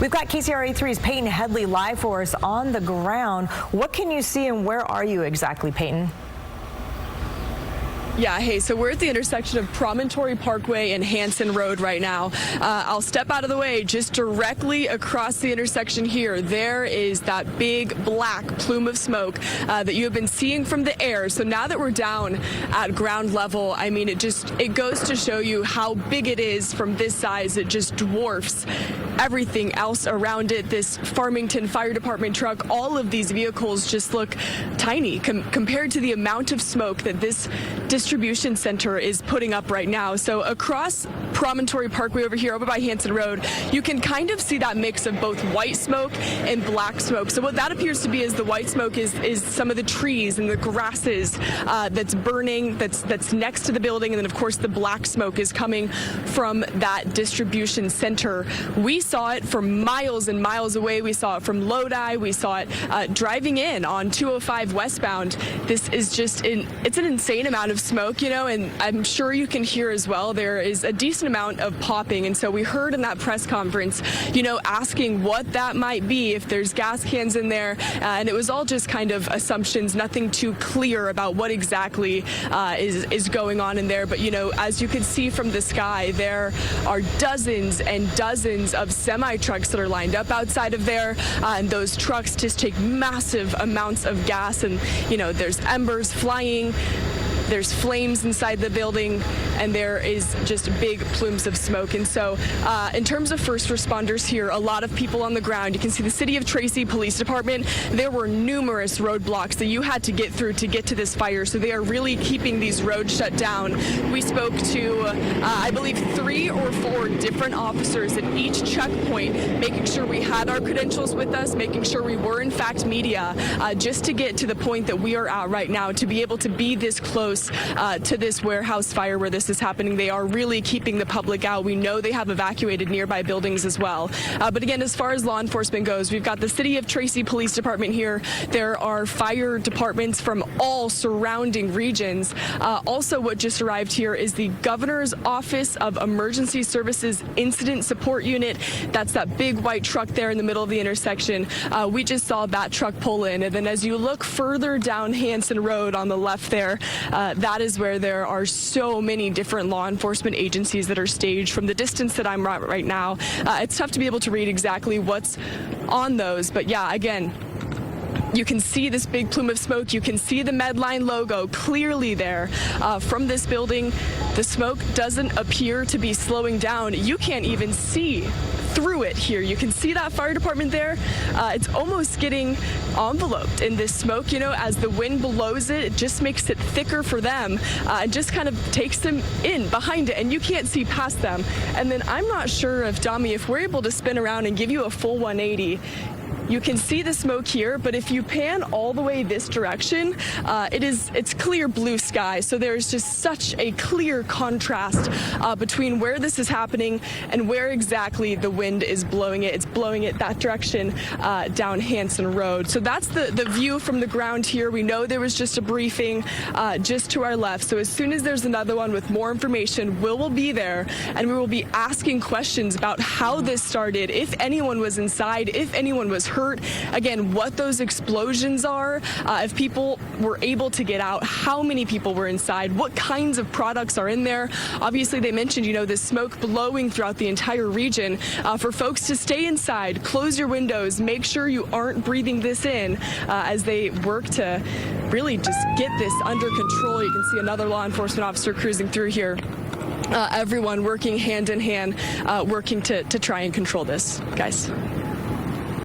We've got KCRA3's Peyton Headley live for us on the ground. What can you see and where are you exactly, Peyton? Yeah, hey, so we're at the intersection of Promontory Parkway and Hanson Road right now. I'll step out of the way. Just directly across the intersection here, there is that big black plume of smoke that you have been seeing from the air. So now that we're down at ground level, I mean, it goes to show you how big it is from this size. It just dwarfs everything else around it. This Farmington Fire Department truck, all of these vehicles just look tiny compared to the amount of smoke that this distribution center is putting up right now. So across Promontory Parkway over here, over by Hanson Road, you can kind of see that mix of both white smoke and black smoke. So what that appears to be is the white smoke is some of the trees and the grasses that's burning, that's next to the building. And then, of course, the black smoke is coming from that distribution center. We saw it from miles and miles away. We saw it from Lodi. We saw it driving in on 205 westbound. This is just it's an insane amount of smoke, you know, and I'm sure you can hear as well. There is a decent amount of popping. And so we heard in that press conference, you know, asking what that might be, if there's gas cans in there. And it was all just kind of assumptions, nothing too clear about what exactly is going on in there. But, you know, as you can see from the sky, there are dozens and dozens of semi-trucks that are lined up outside of there. And those trucks just take massive amounts of gas. And, you know, there's embers flying. There's flames inside the building, and there is just big plumes of smoke. And so in terms of first responders here, a lot of people on the ground. You can see the City of Tracy Police Department. There were numerous roadblocks that you had to get through to get to this fire, so they are really keeping these roads shut down. We spoke to, I believe, 3 or 4 different officers at each checkpoint, making sure we had our credentials with us, making sure we were, in fact, media, just to get to the point that we are at right now, to be able to be this close to this warehouse fire where this is happening. They are really keeping the public out. We know they have evacuated nearby buildings as well. But again, as far as law enforcement goes, we've got the City of Tracy Police Department here. There are fire departments from all surrounding regions. Also, what just arrived here is the Governor's Office of Emergency Services Incident Support Unit. That's that big white truck there in the middle of the intersection. We just saw that truck pull in. And then as you look further down Hanson Road on the left there, that is where there are so many different law enforcement agencies that are staged. From the distance that I'm at right now, it's tough to be able to read exactly what's on those. But yeah, again, you can see this big plume of smoke. You can see the Medline logo clearly there from this building. The smoke doesn't appear to be slowing down. You can't even see through it here. You can see that fire department there. It's almost getting enveloped in this smoke, you know, as the wind blows it. It just makes it thicker for them and just kind of takes them in behind it, and you can't see past them. And then I'm not sure if, Dami, if we're able to spin around and give you a full 180, you can see the smoke here, but if you pan all the way this direction, it's clear blue sky. So there's just such a clear contrast between where this is happening and where exactly the wind is blowing it. It's blowing it that direction down Hanson Road. So that's the view from the ground here. We know there was just a briefing just to our left. So as soon as there's another one with more information, we'll be there, and we will be asking questions about how this started, if anyone was inside, if anyone was hurt, again, what those explosions are, if people were able to get out, how many people were inside, what kinds of products are in there. Obviously, they mentioned, you know, this smoke blowing throughout the entire region. For folks to stay inside, close your windows, make sure you aren't breathing this in as they work to really just get this under control. You can see another law enforcement officer cruising through here. Everyone working hand in hand, working to try and control this, guys.